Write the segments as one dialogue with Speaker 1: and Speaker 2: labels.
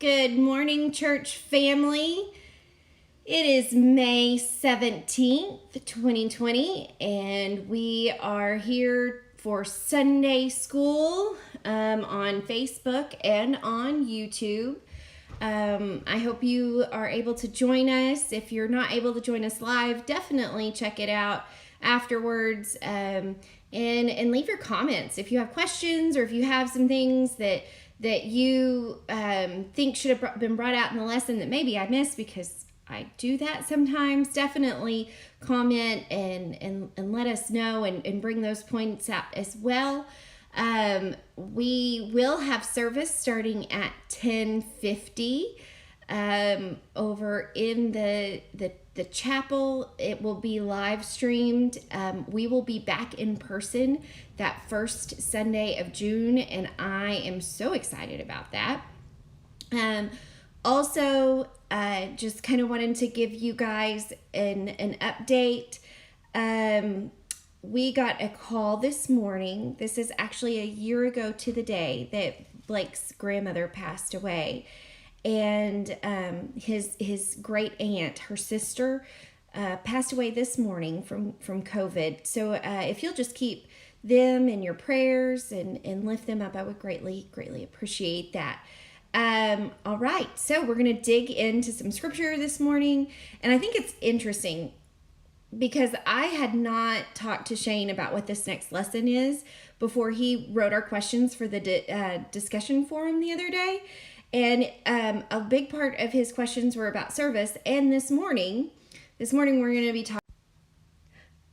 Speaker 1: Good morning, church family. It is May 17th, 2020, and we are here for Sunday school on Facebook and on YouTube. I hope you are able to join us. If you're not able to join us live, definitely check it out afterwards and leave your comments. If you have questions or if you have some things that you think should have been brought out in the lesson that maybe I missed, because I do that sometimes, definitely comment and let us know and bring those points out as well. We will have service starting at 10:50 over in the chapel. It will be live streamed. We will be back in person that first Sunday of June, and I am so excited about that. Also, just kind of wanted to give you guys an update. We got a call this morning. This is actually a year ago to the day that Blake's grandmother passed away. And his great aunt, her sister, passed away this morning from COVID. So if you'll just keep them in your prayers and lift them up, I would greatly appreciate that. All right, so we're going to dig into some scripture this morning. And I think it's interesting because I had not talked to Shane about what this next lesson is before he wrote our questions for the discussion forum the other day. And a big part of his questions were about service. And this morning we're going to be talking.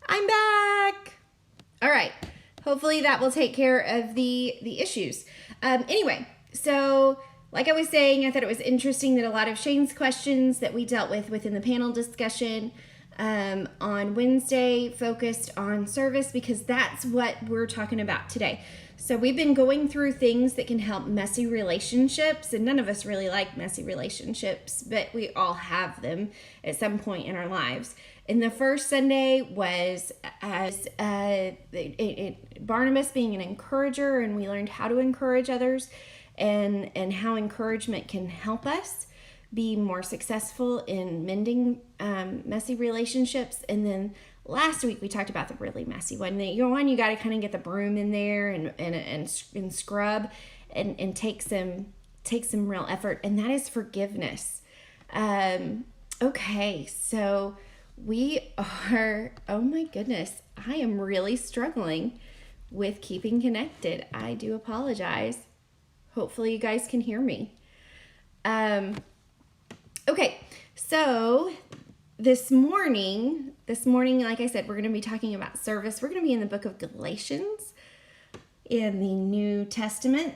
Speaker 1: I'm back. All right. Hopefully that will take care of the issues. Anyway, so like I was saying, I thought it was interesting that a lot of Shane's questions that we dealt with within the panel discussion on Wednesday focused on service, because that's what we're talking about today. So we've been going through things that can help messy relationships, and none of us really like messy relationships, but we all have them at some point in our lives. And the first Sunday was as Barnabas being an encourager, and we learned how to encourage others and how encouragement can help us be more successful in mending messy relationships. And then last week we talked about the really messy one. You got to kind of get the broom in there and scrub and take some real effort, and that is forgiveness. Okay, so we are, oh my goodness, I am really struggling with keeping connected. I do apologize. Hopefully you guys can hear me. Okay, so this morning, like I said, we're going to be talking about service. We're going to be in the book of Galatians in the New Testament.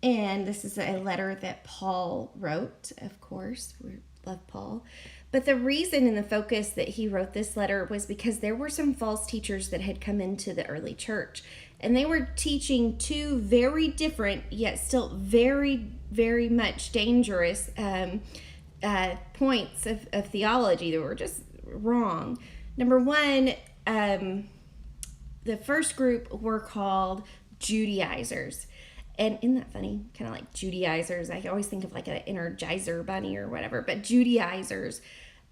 Speaker 1: And this is a letter that Paul wrote, of course. We love Paul. But the reason and the focus that he wrote this letter was because there were some false teachers that had come into the early church. And they were teaching two very different, yet still very, very much dangerous points of theology that were just wrong. Number one, the first group were called Judaizers. And isn't that funny? Kind of like Judaizers. I always think of like an Energizer bunny or whatever. But Judaizers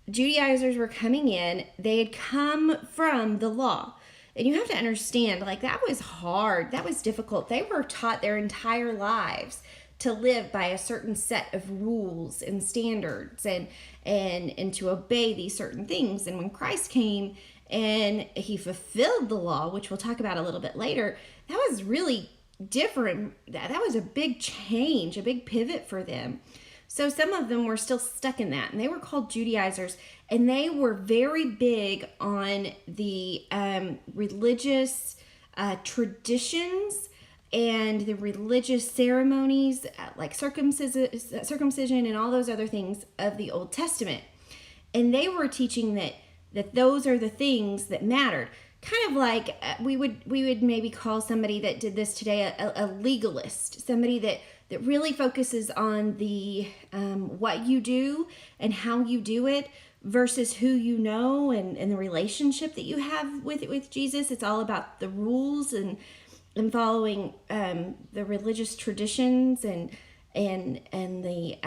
Speaker 1: were coming in. They had come from the law. And you have to understand, like, that was hard. That was difficult. They were taught their entire lives to live by a certain set of rules and standards and to obey these certain things. And when Christ came and he fulfilled the law, which we'll talk about a little bit later, that was really different. That was a big change, a big pivot for them. So some of them were still stuck in that, and they were called Judaizers, and they were very big on the religious traditions and the religious ceremonies like circumcision and all those other things of the Old Testament. And they were teaching that those are the things that mattered. Kind of like we would maybe call somebody that did this today a legalist, somebody that really focuses on the what you do and how you do it versus who you know and the relationship that you have with Jesus. It's all about the rules and following the religious traditions and and the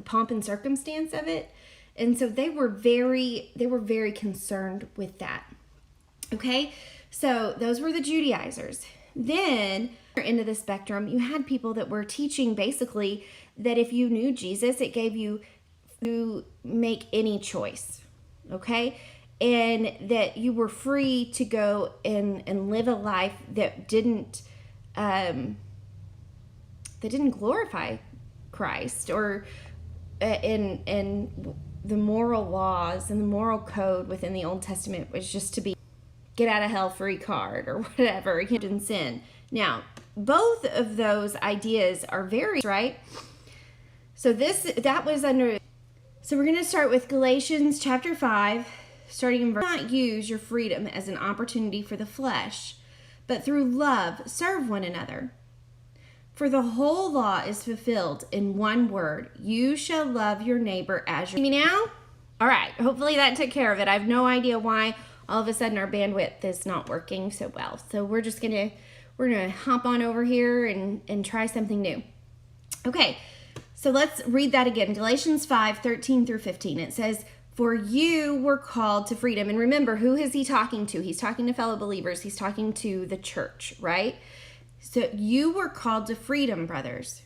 Speaker 1: pomp and circumstance of it. And so they were very concerned with that. Okay, so those were the Judaizers. Then into the spectrum, you had people that were teaching basically that if you knew Jesus, it gave you to make any choice. Okay, and that you were free to go and live a life that didn't glorify Christ, or in the moral laws and the moral code within the Old Testament was just to be get out of hell free card or whatever, in sin. Now, both of those ideas are very right. So that was under. So we're going to start with Galatians chapter 5, starting in verse. Do not use your freedom as an opportunity for the flesh, but through love serve one another. For the whole law is fulfilled in one word: you shall love your neighbor as your. See me now? All right. Hopefully that took care of it. I have no idea why all of a sudden our bandwidth is not working so well. So we're gonna hop on over here and try something new. Okay. So let's read that again. Galatians 5:13 through 15. It says, "For you were called to freedom." And remember, who is he talking to? He's talking to fellow believers. He's talking to the church, right? So you were called to freedom, brothers.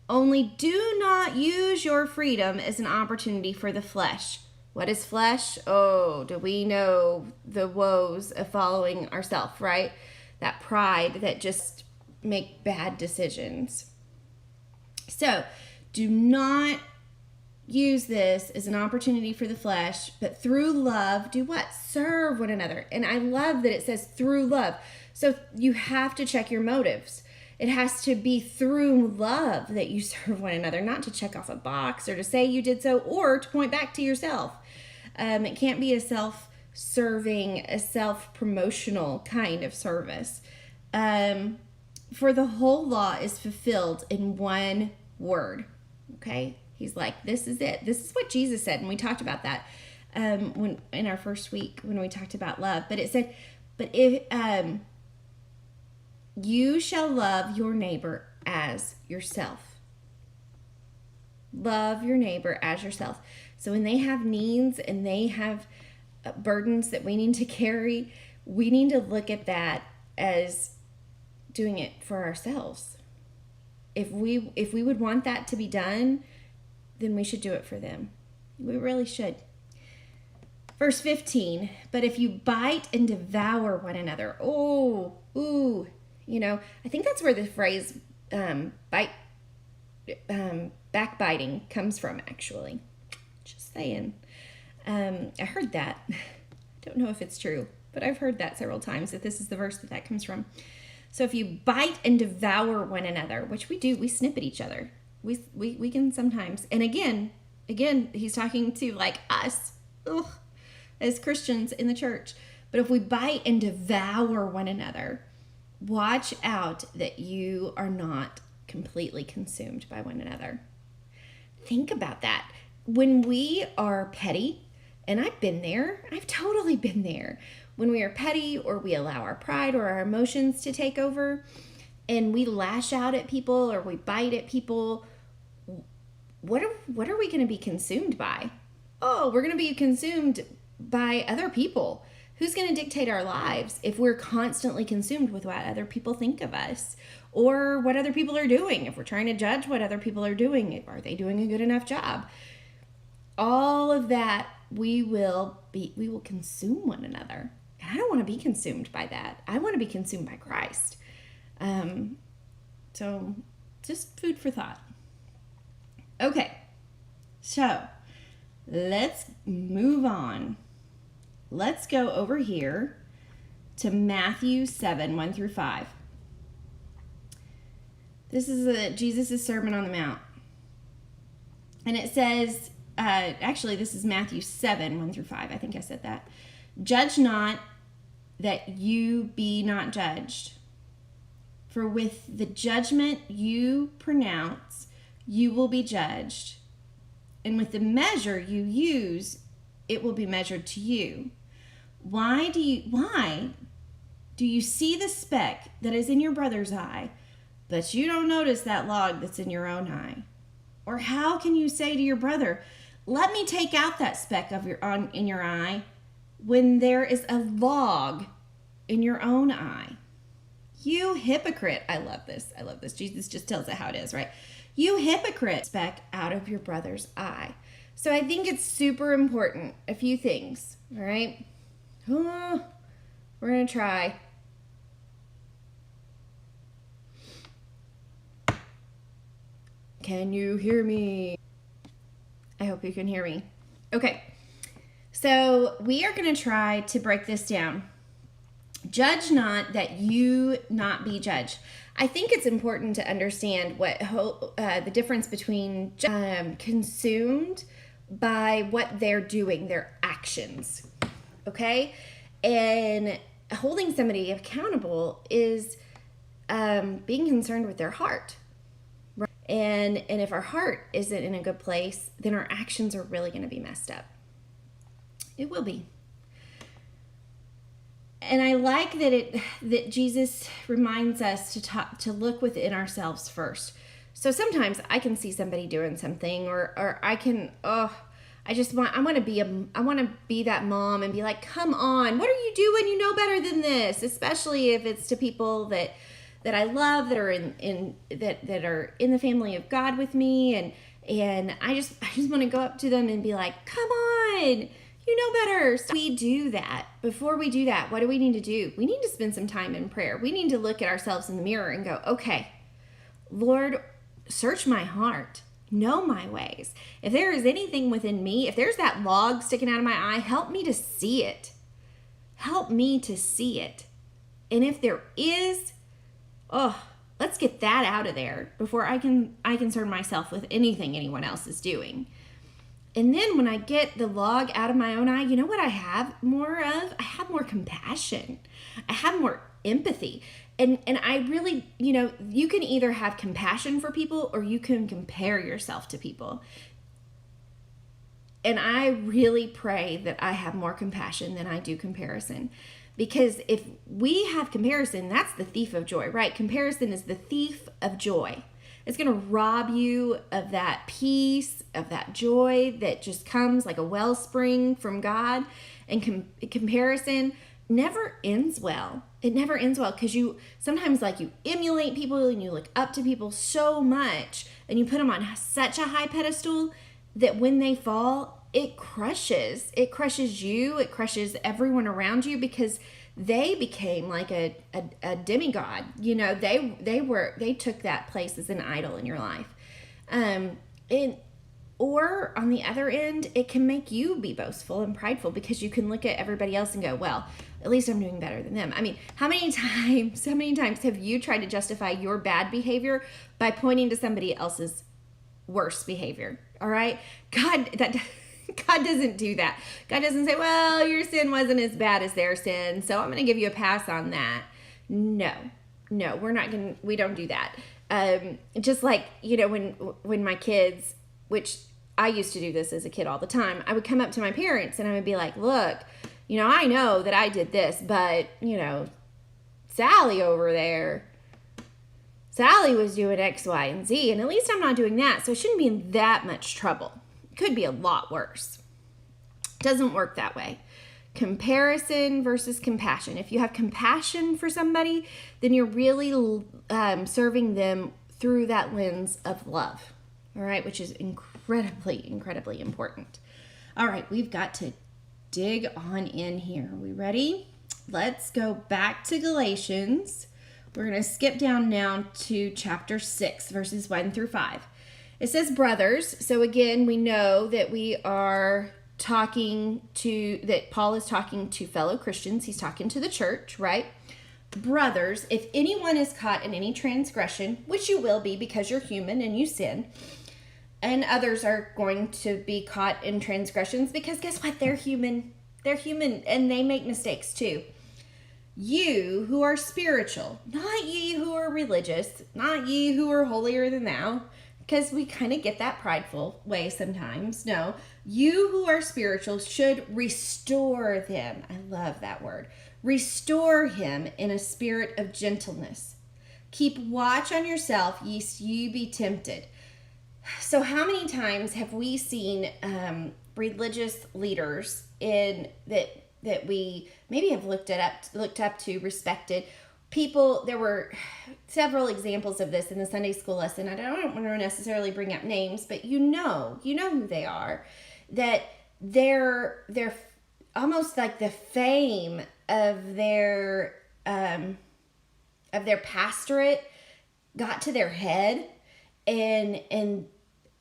Speaker 1: Only do not use your freedom as an opportunity for the flesh. What is flesh? Oh, do we know the woes of following ourselves, right? That pride that just make bad decisions. So do not use this as an opportunity for the flesh, but through love, do what? Serve one another. And I love that it says through love. So you have to check your motives. It has to be through love that you serve one another, not to check off a box or to say you did so or to point back to yourself. It can't be a self-serving, a self-promotional kind of service. For the whole law is fulfilled in one word. Okay? He's like, this is it. This is what Jesus said. And we talked about that when in our first week when we talked about love. But it said, but if you shall love your neighbor as yourself. Love your neighbor as yourself. So when they have needs and they have burdens that we need to carry, we need to look at that as doing it for ourselves. If we would want that to be done, then we should do it for them. We really should. Verse 15, but if you bite and devour one another, I think that's where the phrase backbiting comes from, actually. Just saying. I heard that. Don't know if it's true, but I've heard that several times, that this is the verse that comes from. So if you bite and devour one another, which we do, we snip at each other. We can sometimes. And again, he's talking to like us as Christians in the church. But if we bite and devour one another, watch out that you are not completely consumed by one another. Think about that. When we are petty, and I've been there, I've totally been there. When we are petty, or we allow our pride or our emotions to take over, and we lash out at people or we bite at people, what are we going to be consumed by? Oh, we're going to be consumed by other people. Who's going to dictate our lives if we're constantly consumed with what other people think of us or what other people are doing? If we're trying to judge what other people are doing, are they doing a good enough job? All of that, we will consume one another. And I don't want to be consumed by that. I want to be consumed by Christ. So just food for thought. Okay, so let's move on. Let's go over here to Matthew 7, 1 through 5. This is Jesus' Sermon on the Mount. And it says, actually, this is Matthew 7, 1 through 5. I think I said that. Judge not, that you be not judged. For with the judgment you pronounce, you will be judged. And with the measure you use, it will be measured to you. Why do you see the speck that is in your brother's eye, but you don't notice that log that's in your own eye? Or how can you say to your brother, let me take out that speck in your eye, when there is a log in your own eye? You hypocrite. I love this. I love this. Jesus just tells it how it is, right? You hypocrite, speck out of your brother's eye. So I think it's super important. A few things, all right? We're going to try. Can you hear me? I hope you can hear me. Okay. So we are going to try to break this down. Judge not, that you not be judged. I think it's important to understand what the difference between consumed by what they're doing, their actions, okay? And holding somebody accountable is being concerned with their heart. Right? And if our heart isn't in a good place, then our actions are really going to be messed up. It will be. And I like that Jesus reminds us to look within ourselves first. So sometimes I can see somebody doing something, or I can I want to be that mom and be like, come on, what are you doing? You know better than this. Especially if it's to people that I love, that are that are in the family of God with me, and I just want to go up to them and be like, come on. You know better. So we do that. Before we do that, what do we need to do? We need to spend some time in prayer. We need to look at ourselves in the mirror and go, okay, Lord, search my heart. Know my ways. If there is anything within me, if there's that log sticking out of my eye, help me to see it. Help me to see it. And if there is, let's get that out of there before I concern myself with anything anyone else is doing. And then when I get the log out of my own eye, you know what I have more of? I have more compassion. I have more empathy. And I really, you can either have compassion for people or you can compare yourself to people. And I really pray that I have more compassion than I do comparison. Because if we have comparison, that's the thief of joy, right? Comparison is the thief of joy. It's going to rob you of that peace, of that joy that just comes like a wellspring from God. And comparison never ends well. It never ends well because you sometimes you emulate people and you look up to people so much and you put them on such a high pedestal that when they fall, it crushes. It crushes you. It crushes everyone around you because they became like a demigod. They took that place as an idol in your life. Or on the other end, it can make you be boastful and prideful because you can look at everybody else and go, well, at least I'm doing better than them. I mean, how many times have you tried to justify your bad behavior by pointing to somebody else's worse behavior? All right? God doesn't do that. God doesn't say, well, your sin wasn't as bad as their sin, so I'm going to give you a pass on that. No, we don't do that. Just like, when my kids, which I used to do this as a kid all the time, I would come up to my parents and I would be like, look, I know that I did this, but, Sally over there, Sally was doing X, Y, and Z, and at least I'm not doing that, so I shouldn't be in that much trouble. Could be a lot worse. Doesn't work that way. Comparison versus compassion. If you have compassion for somebody, then you're really serving them through that lens of love. All right, which is incredibly, incredibly important. All right, we've got to dig on in here. Are we ready? Let's go back to Galatians. We're going to skip down now to chapter 6, verses 1 through 5. It says brothers. So again, we know that that Paul is talking to fellow Christians. He's talking to the church, right? Brothers, if anyone is caught in any transgression, which you will be because you're human and you sin, and others are going to be caught in transgressions because guess what? They're human. They're human and they make mistakes too. You who are spiritual, not ye who are religious, not ye who are holier than thou, because we kind of get that prideful way sometimes. No, you who are spiritual should restore them. I love that word. Restore him in a spirit of gentleness, Keep watch on yourself, lest you be tempted. So how many times have we seen religious leaders in that we maybe have looked up to, respected people? There were several examples of this in the Sunday school lesson. I don't want to necessarily bring up names, but you know who they are. That they're almost like the fame of their pastorate got to their head, and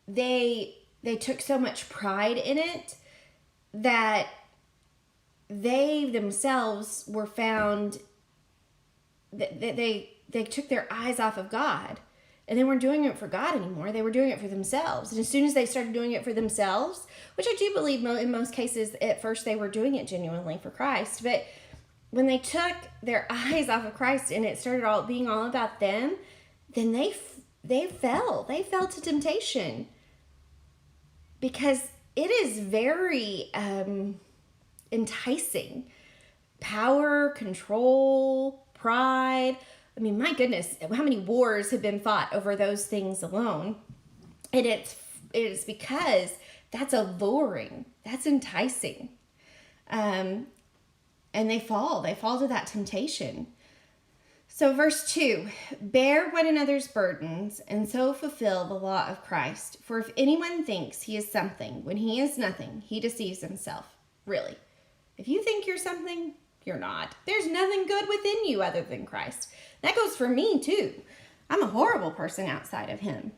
Speaker 1: they took so much pride in it that they themselves were found that they took their eyes off of God, and they weren't doing it for God anymore. They were doing it for themselves. And as soon as they started doing it for themselves, which I do believe in most cases at first they were doing it genuinely for Christ, but when they took their eyes off of Christ and it started being all about them, then they fell to temptation, because it is very enticing. Power, control, pride. I mean, my goodness, how many wars have been fought over those things alone? And it is because that's alluring, that's enticing. And they fall to that temptation. So verse 2, bear one another's burdens and so fulfill the law of Christ. For if anyone thinks he is something when he is nothing, he deceives himself. Really. If you think you're something, you're not. There's nothing good within you other than Christ. That goes for me too. I'm a horrible person outside of him.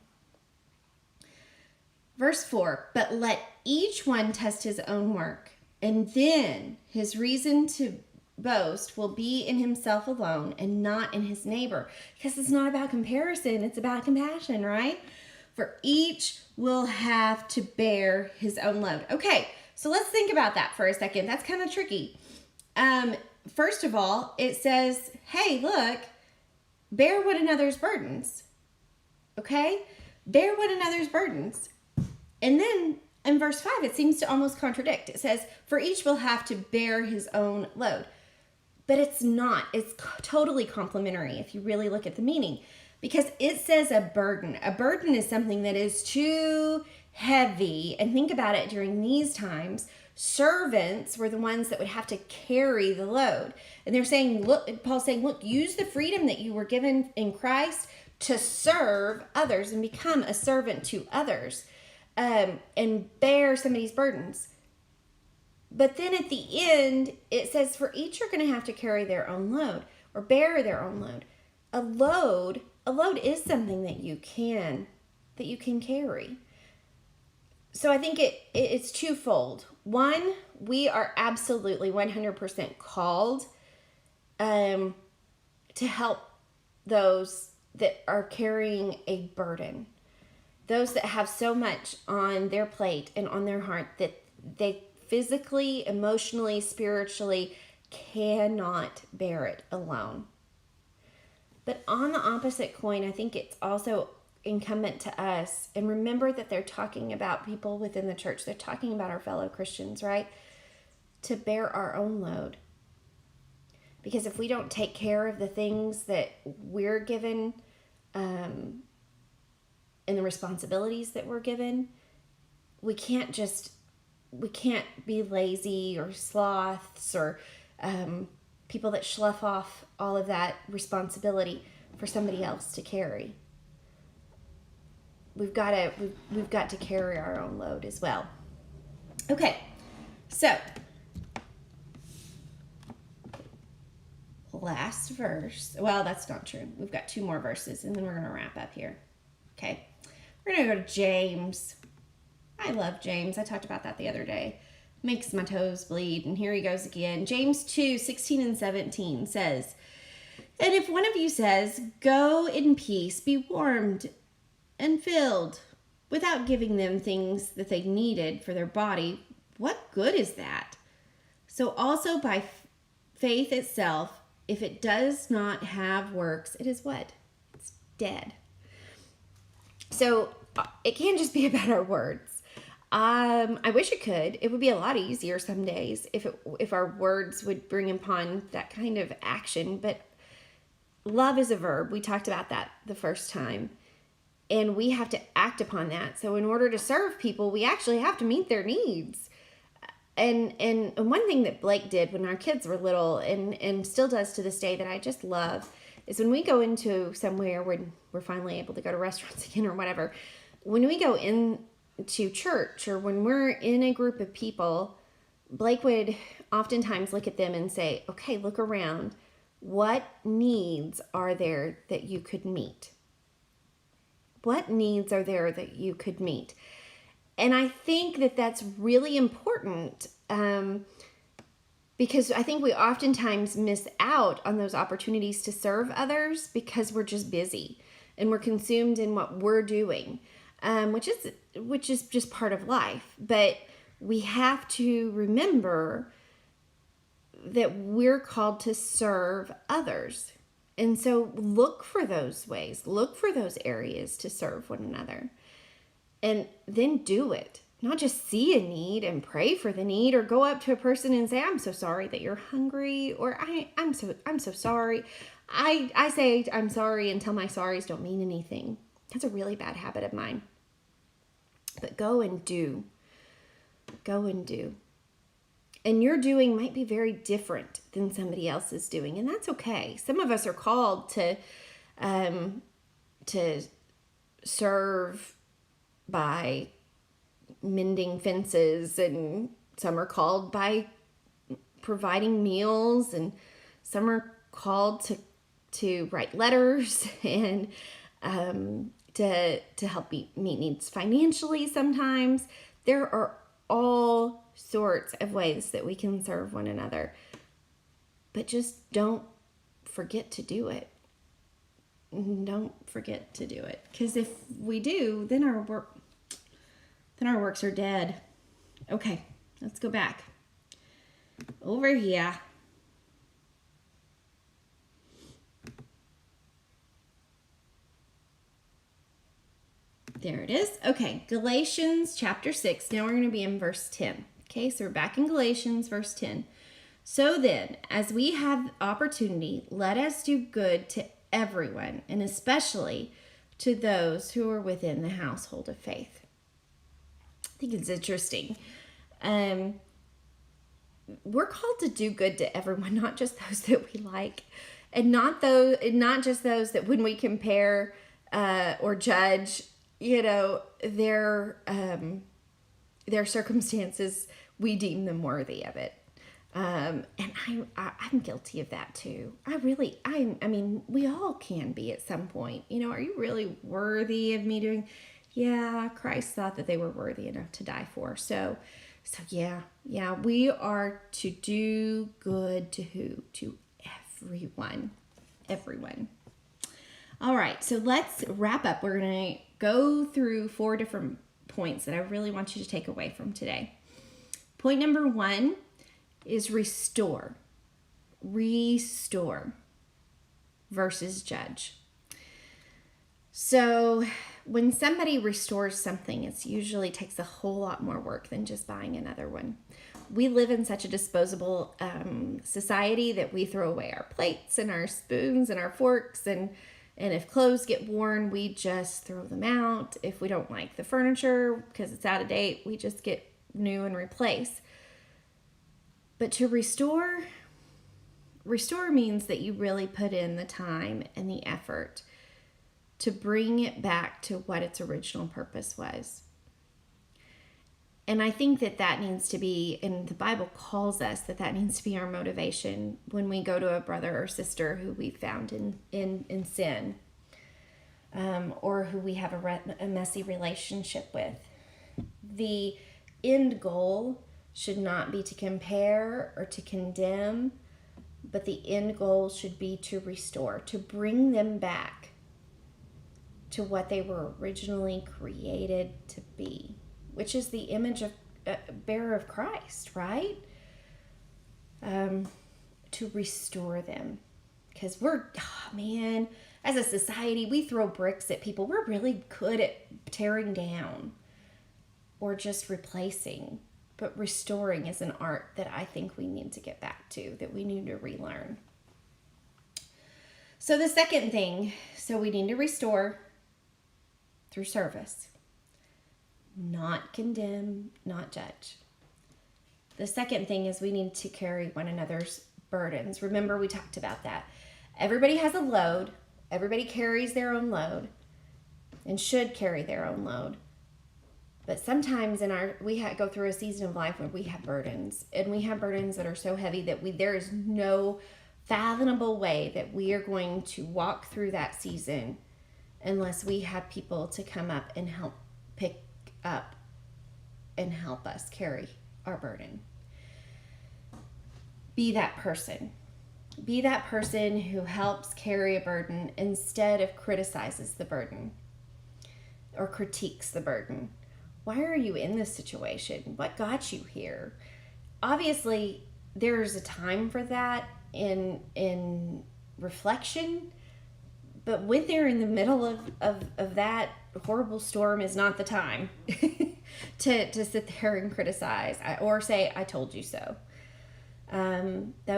Speaker 1: Verse 4, but let each one test his own work, and then his reason to boast will be in himself alone and not in his neighbor. Because it's not about comparison, it's about compassion, right? For each will have to bear his own load. Okay, so let's think about that for a second. That's kind of tricky. First of all, it says, hey, look, bear one another's burdens. Okay? Bear one another's burdens. And then in verse 5, it seems to almost contradict. It says, for each will have to bear his own load. But it's not. It's totally complementary if you really look at the meaning. Because it says a burden. A burden is something that is too heavy. And think about it, during these times, servants were the ones that would have to carry the load. And they're saying, look, Paul's saying, look, use the freedom that you were given in Christ to serve others and become a servant to others, and bear somebody's burdens. But then at the end, it says for each are going to have to carry their own load or bear their own load. A load is something that you can carry. So I think it's twofold. One, we are absolutely 100% called to help those that are carrying a burden. Those that have so much on their plate and on their heart that they physically, emotionally, spiritually cannot bear it alone. But on the opposite coin, I think it's also incumbent to us, and remember that they're talking about people within the church. They're talking about our fellow Christians, right? To bear our own load. Because if we don't take care of the things that we're given, and the responsibilities that we're given, we can't be lazy or sloths or people that slough off all of that responsibility for somebody else to carry. We've got to carry our own load as well. Okay, so last verse. Well, that's not true. We've got 2 more verses, and then we're going to wrap up here. Okay, we're going to go to James. I love James. I talked about that the other day. Makes my toes bleed. And here he goes again. James 2:16 and 17 says, and if one of you says, go in peace, be warmed and filled, without giving them things that they needed for their body, what good is that? So also by faith itself, if it does not have works, it is what? It's dead. So it can't just be about our words. I wish it could. It would be a lot easier some days if our words would bring upon that kind of action. But love is a verb. We talked about that the first time. And we have to act upon that. So in order to serve people, we actually have to meet their needs. And one thing that Blake did when our kids were little, and still does to this day, that I just love, is when we go into somewhere when we're finally able to go to restaurants again or whatever, when we go into church or when we're in a group of people, Blake would oftentimes look at them and say, okay, look around. What needs are there that you could meet? What needs are there that you could meet? And I think that that's really important, because I think we oftentimes miss out on those opportunities to serve others because we're just busy and we're consumed in what we're doing, which is just part of life. But we have to remember that we're called to serve others. And so look for those ways, look for those areas to serve one another. And then do it. Not just see a need and pray for the need, or go up to a person and say, I'm so sorry that you're hungry, or I'm so sorry. I say I'm sorry until my sorries don't mean anything. That's a really bad habit of mine. But go and do. Go and do. And your doing might be very different than somebody else is doing, and that's okay. Some of us are called to serve by mending fences, and some are called by providing meals, and some are called to write letters and to help meet needs financially. Sometimes there are all sorts of ways that we can serve one another, but just don't forget to do it. Don't forget to do it, because if we do, then our works are dead. Okay, let's go back over here. There it is. Okay, Galatians chapter 6. Now we're going to be in verse 10. Okay, so we're back in Galatians verse 10. So then, as we have opportunity, let us do good to everyone, and especially to those who are within the household of faith. I think it's interesting. We're called to do good to everyone, not just those that we like, and not just those that when we compare or judge, their circumstances, we deem them worthy of it. And I'm guilty of that too. I mean, we all can be at some point. Are you really worthy of me doing? Yeah, Christ thought that they were worthy enough to die for. So yeah, we are to do good to who? To everyone. All right, so let's wrap up. We're going to go through 4 different points that I really want you to take away from today. Point number 1 is restore versus judge. So when somebody restores something, it usually takes a whole lot more work than just buying another one. We live in such a disposable society that we throw away our plates and our spoons and our forks, and if clothes get worn, we just throw them out. If we don't like the furniture because it's out of date, we just get new and replace. But to restore means that you really put in the time and the effort to bring it back to what its original purpose was. And I think that needs to be, and the Bible calls us that needs to be our motivation when we go to a brother or sister who we found in sin, or who we have a messy relationship with. The end goal should not be to compare or to condemn, but the end goal should be to restore, to bring them back to what they were originally created to be, which is the image of bearer of Christ, right? To restore them. Because as a society, we throw bricks at people. We're really good at tearing down or just replacing. But restoring is an art that I think we need to get back to, that we need to relearn. So the second thing, so we need to restore through service, not condemn, not judge. The second thing is we need to carry one another's burdens. Remember, we talked about that. Everybody has a load. Everybody carries their own load and should carry their own load. But sometimes we go through a season of life where we have burdens, and we have burdens that are so heavy that there is no fathomable way that we are going to walk through that season unless we have people to come up and help pick up and help us carry our burden. Be that person. Be that person who helps carry a burden instead of criticizes the burden or critiques the burden. Why are you in this situation? What got you here? Obviously, there's a time for that in reflection, but when they're in the middle of that horrible storm is not the time to sit there and criticize or say, I told you so. That's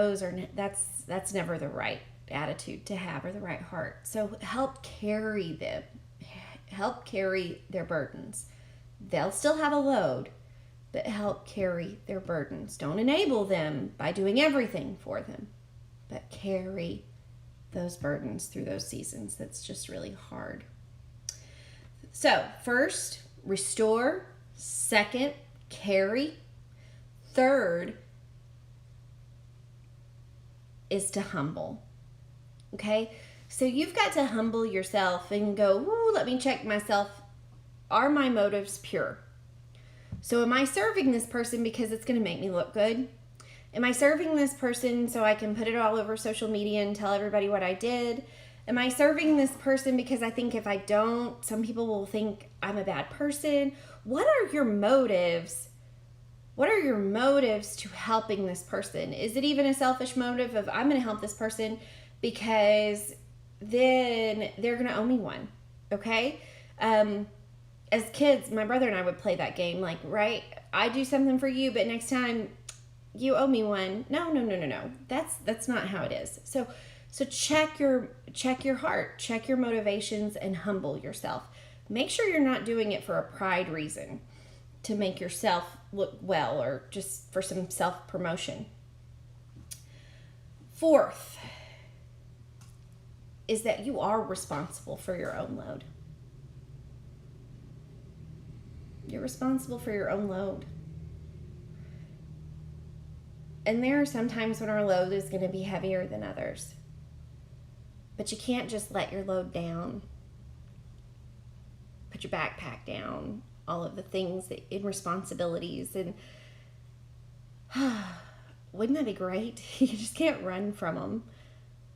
Speaker 1: never the right attitude to have or the right heart. So help carry them. Help carry their burdens. They'll still have a load, but help carry their burdens. Don't enable them by doing everything for them, but carry those burdens through those seasons. That's just really hard. So, first, restore. Second, carry. Third is to humble. Okay? So you've got to humble yourself and go, ooh, let me check myself. Are my motives pure? So am I serving this person because it's going to make me look good? Am I serving this person so I can put it all over social media and tell everybody what I did? Am I serving this person because I think if I don't, some people will think I'm a bad person? What are your motives? What are your motives to helping this person? Is it even a selfish motive of I'm going to help this person because then they're going to owe me one? Okay? As kids, my brother and I would play that game, like, right? I do something for you, but next time you owe me one. No. That's not how it is. So check your heart, check your motivations, and humble yourself. Make sure you're not doing it for a pride reason to make yourself look well or just for some self-promotion. Fourth is that you are responsible for your own load. You're responsible for your own load. And there are some times when our load is going to be heavier than others. But you can't just let your load down. Put your backpack down. All of the things and responsibilities. And wouldn't that be great? You just can't run from them.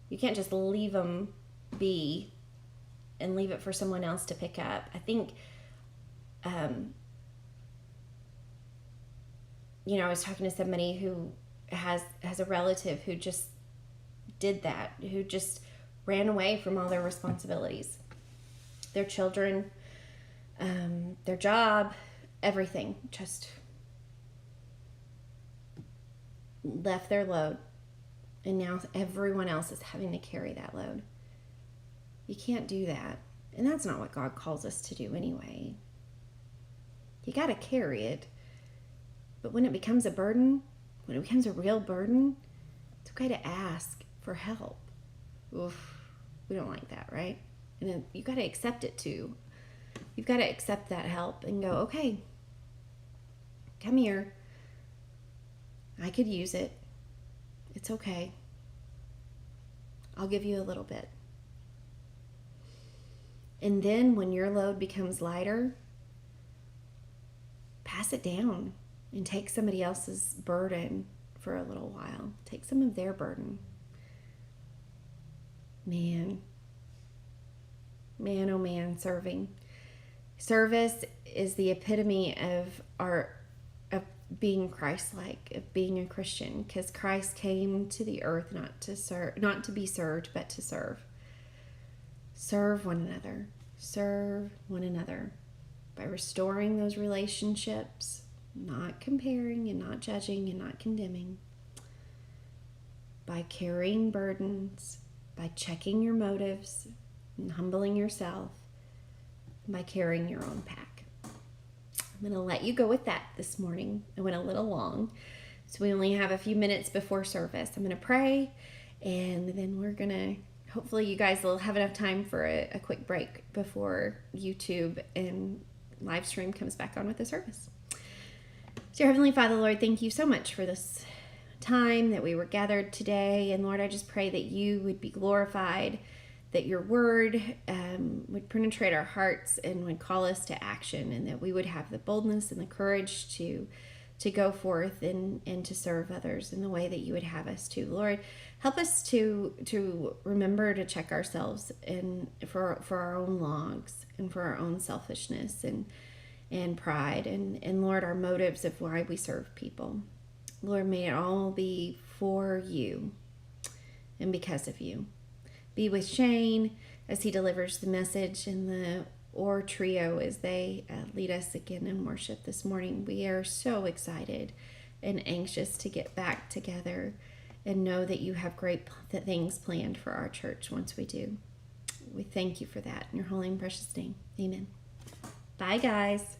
Speaker 1: You can't just leave them be and leave it for someone else to pick up. I think I was talking to somebody who has a relative who just did that, who just ran away from all their responsibilities, their children, their job, everything, just left their load, and now everyone else is having to carry that load. You can't do that, and that's not what God calls us to do anyway. You got to carry it. But when it becomes a burden, when it becomes a real burden, it's okay to ask for help. Oof, we don't like that, right? And then you got to accept it too. You've got to accept that help and go, okay, come here. I could use it. It's okay. I'll give you a little bit. And then when your load becomes lighter, pass it down. And take somebody else's burden for a little while. Take some of their burden. Man, oh man, serving. Service is the epitome of being Christ-like, of being a Christian, because Christ came to the earth not to be served, but to serve. Serve one another. Serve one another by restoring those relationships. Not comparing and not judging and not condemning. By carrying burdens, by checking your motives and humbling yourself, by carrying your own pack. I'm going to let you go with that this morning. I went a little long, so we only have a few minutes before service. I'm going to pray, and then we're going to, hopefully you guys will have enough time for a quick break before YouTube and live stream comes back on with the service. Dear Heavenly Father, Lord, thank you so much for this time that we were gathered today. And Lord, I just pray that you would be glorified, that your word would penetrate our hearts and would call us to action, and that we would have the boldness and the courage to go forth and to serve others in the way that you would have us to. Lord, help us to remember to check ourselves and for our own logs and for our own selfishness and pride, and Lord, our motives of why we serve people. Lord, may it all be for you and because of you. Be with Shane as he delivers the message, and the Or Trio as they lead us again in worship this morning. We are so excited and anxious to get back together and know that you have great things planned for our church once we do. We thank you for that in your holy and precious name. Amen. Bye, guys.